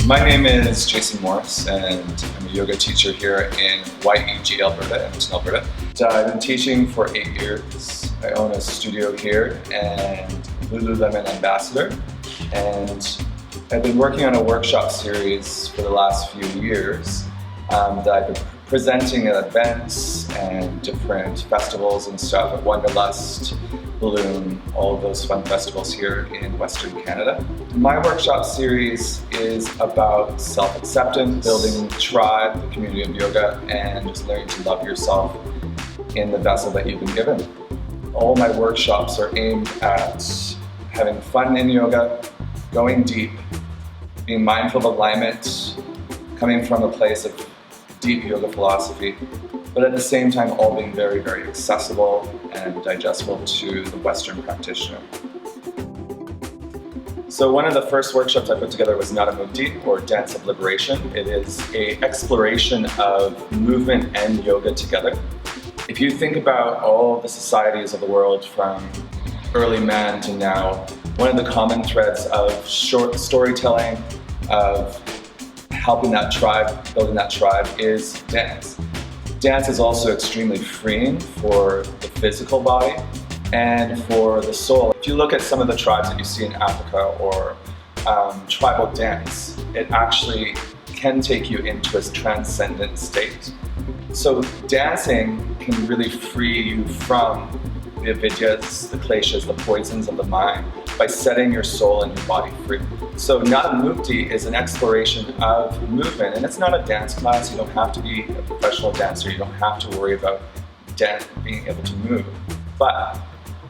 My name is Jason Morris, and I'm a yoga teacher here in YEG, Alberta, Edmonton, Alberta. I've been teaching for 8 years. I own a studio here and Lululemon ambassador, and I've been working on a workshop series for the last few years that I've been presenting at events and different festivals and stuff at Wanderlust, Balloon, all of those fun festivals here in Western Canada. My workshop series is about self-acceptance, building tribe, the community of yoga, and just learning to love yourself in the vessel that you've been given. All my workshops are aimed at having fun in yoga, going deep, being mindful of alignment, coming from a place of deep yoga philosophy, but at the same time all being very, very accessible and digestible to the Western practitioner. So one of the first workshops I put together was Nada Mukti, or Dance of Liberation. It is an exploration of movement and yoga together. If you think about all the societies of the world from early man to now, one of the common threads of short storytelling, of helping that tribe, building that tribe, is dance. Dance is also extremely freeing for the physical body and for the soul. If you look at some of the tribes that you see in Africa or tribal dance, it actually can take you into a transcendent state. So dancing can really free you from the avidyas, the kleshas, the poisons of the mind by setting your soul and your body free. So Nada Mukti is an exploration of movement, and it's not a dance class. You don't have to be a professional dancer. You don't have to worry about being able to move. But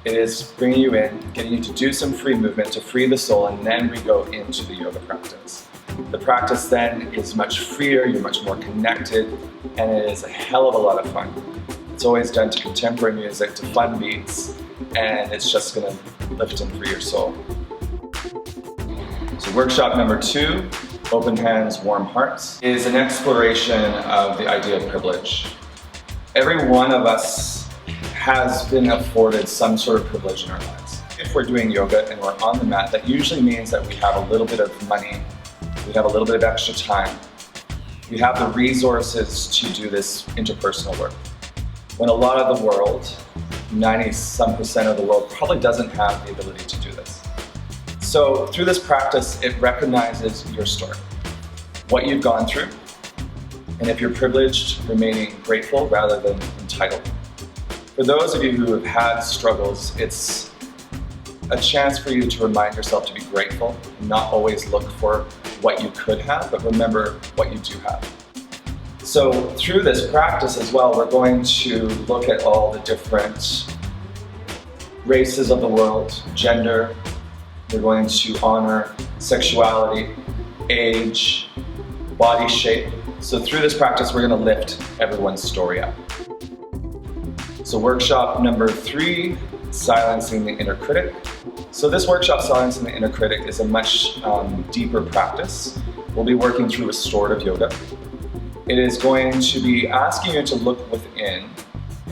it is bringing you in, getting you to do some free movement to free the soul, and then we go into the yoga practice. The practice then is much freer, you're much more connected, and it is a hell of a lot of fun. It's always done to contemporary music, to fun beats, and it's just going to lift and free your soul. So workshop number 2, Open Hands, Warm Hearts, is an exploration of the idea of privilege. Every one of us has been afforded some sort of privilege in our lives. If we're doing yoga and we're on the mat, that usually means that we have a little bit of money, we have a little bit of extra time, we have the resources to do this interpersonal work. When a lot of the world, 90-some% of the world, probably doesn't have the ability to do this. So through this practice, it recognizes your story, what you've gone through, and if you're privileged, remaining grateful rather than entitled. For those of you who have had struggles, it's a chance for you to remind yourself to be grateful and not always look for what you could have, but remember what you do have. So through this practice as well, we're going to look at all the different races of the world, gender. We're going to honor sexuality, age, body shape. So through this practice, we're going to lift everyone's story up. So workshop number 3, Silencing the Inner Critic. So this workshop, Silencing the Inner Critic, is a much deeper practice. We'll be working through restorative yoga. It is going to be asking you to look within,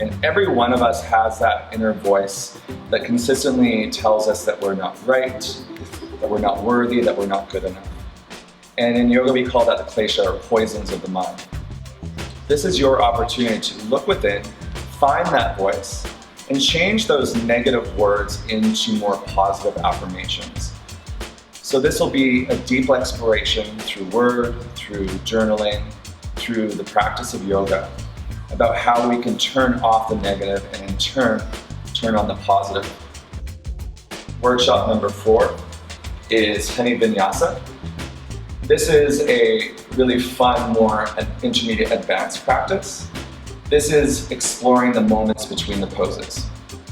and every one of us has that inner voice that consistently tells us that we're not right, that we're not worthy, that we're not good enough. And in yoga we call that the klesha, or poisons of the mind. This is your opportunity to look within, find that voice, and change those negative words into more positive affirmations. So this will be a deep exploration through word, through journaling, through the practice of yoga, about how we can turn off the negative and in turn, turn on the positive. Workshop number 4 is Vinyasa. This is a really fun, more intermediate advanced practice. This is exploring the moments between the poses.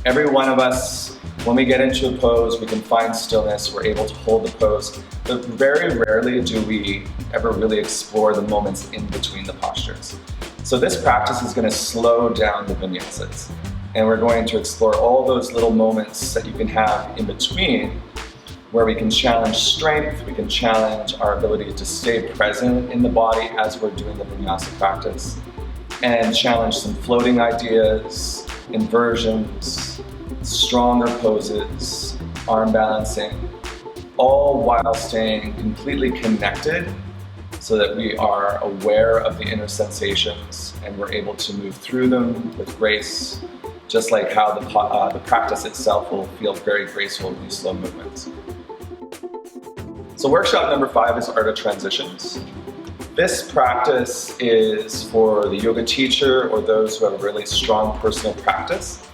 Every one of us, when we get into a pose, we can find stillness, we're able to hold the pose, but very rarely do we ever really explore the moments in between the postures. So this practice is going to slow down the vinyasas, and we're going to explore all those little moments that you can have in between, where we can challenge strength, we can challenge our ability to stay present in the body as we're doing the vinyasa practice, and challenge some floating ideas, inversions, stronger poses, arm balancing, all while staying completely connected so that we are aware of the inner sensations and we're able to move through them with grace, just like how the practice itself will feel very graceful in these slow movements. So workshop number 5 is Art of Transitions. This practice is for the yoga teacher or those who have a really strong personal practice.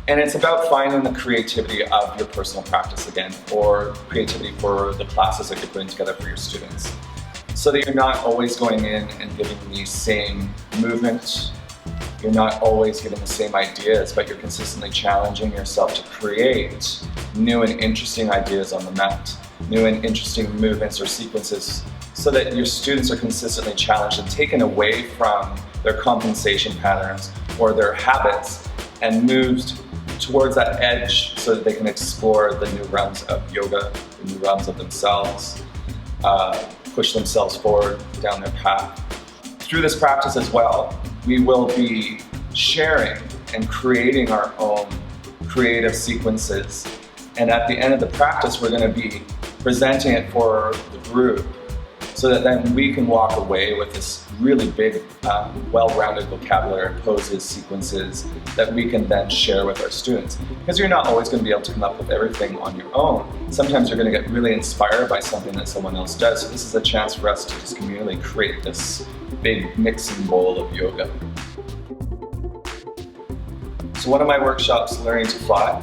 And it's about finding the creativity of your personal practice again, or creativity for the classes that you're putting together for your students. So that you're not always going in and giving the same movement, you're not always giving the same ideas, but you're consistently challenging yourself to create new and interesting ideas on the mat, new and interesting movements or sequences, so that your students are consistently challenged and taken away from their compensation patterns or their habits and moved towards that edge so that they can explore the new realms of yoga, the new realms of themselves, push themselves forward down their path. Through this practice as well, we will be sharing and creating our own creative sequences. And at the end of the practice, we're going to be presenting it for the group so that then we can walk away with this really big, well-rounded vocabulary, poses, sequences that we can then share with our students. Because you're not always going to be able to come up with everything on your own. Sometimes you're going to get really inspired by something that someone else does. So this is a chance for us to just communally create this big mixing bowl of yoga. So one of my workshops, Learning to Fly,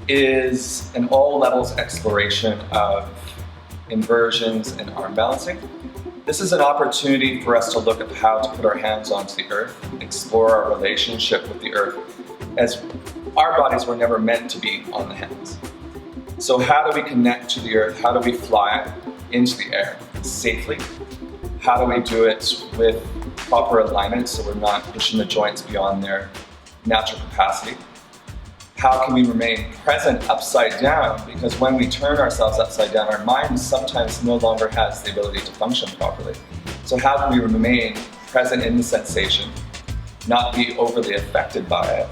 is an all levels exploration of inversions and arm balancing. This is an opportunity for us to look at how to put our hands onto the earth, explore our relationship with the earth, as our bodies were never meant to be on the hands. So how do we connect to the earth? How do we fly into the air safely? How do we do it with proper alignment so we're not pushing the joints beyond their natural capacity? How can we remain present upside down? Because when we turn ourselves upside down, our mind sometimes no longer has the ability to function properly. So how can we remain present in the sensation, not be overly affected by it,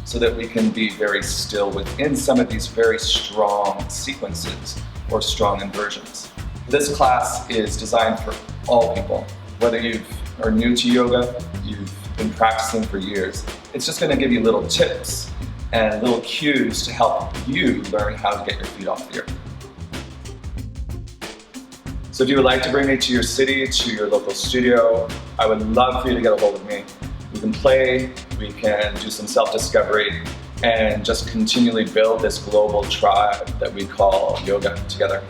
so that we can be very still within some of these very strong sequences or strong inversions? This class is designed for all people. Whether you are new to yoga, you've been practicing for years, it's just going to give you little tips and little cues to help you learn how to get your feet off the earth. So if you would like to bring me to your city, to your local studio, I would love for you to get a hold of me. We can play, we can do some self-discovery, and just continually build this global tribe that we call yoga together.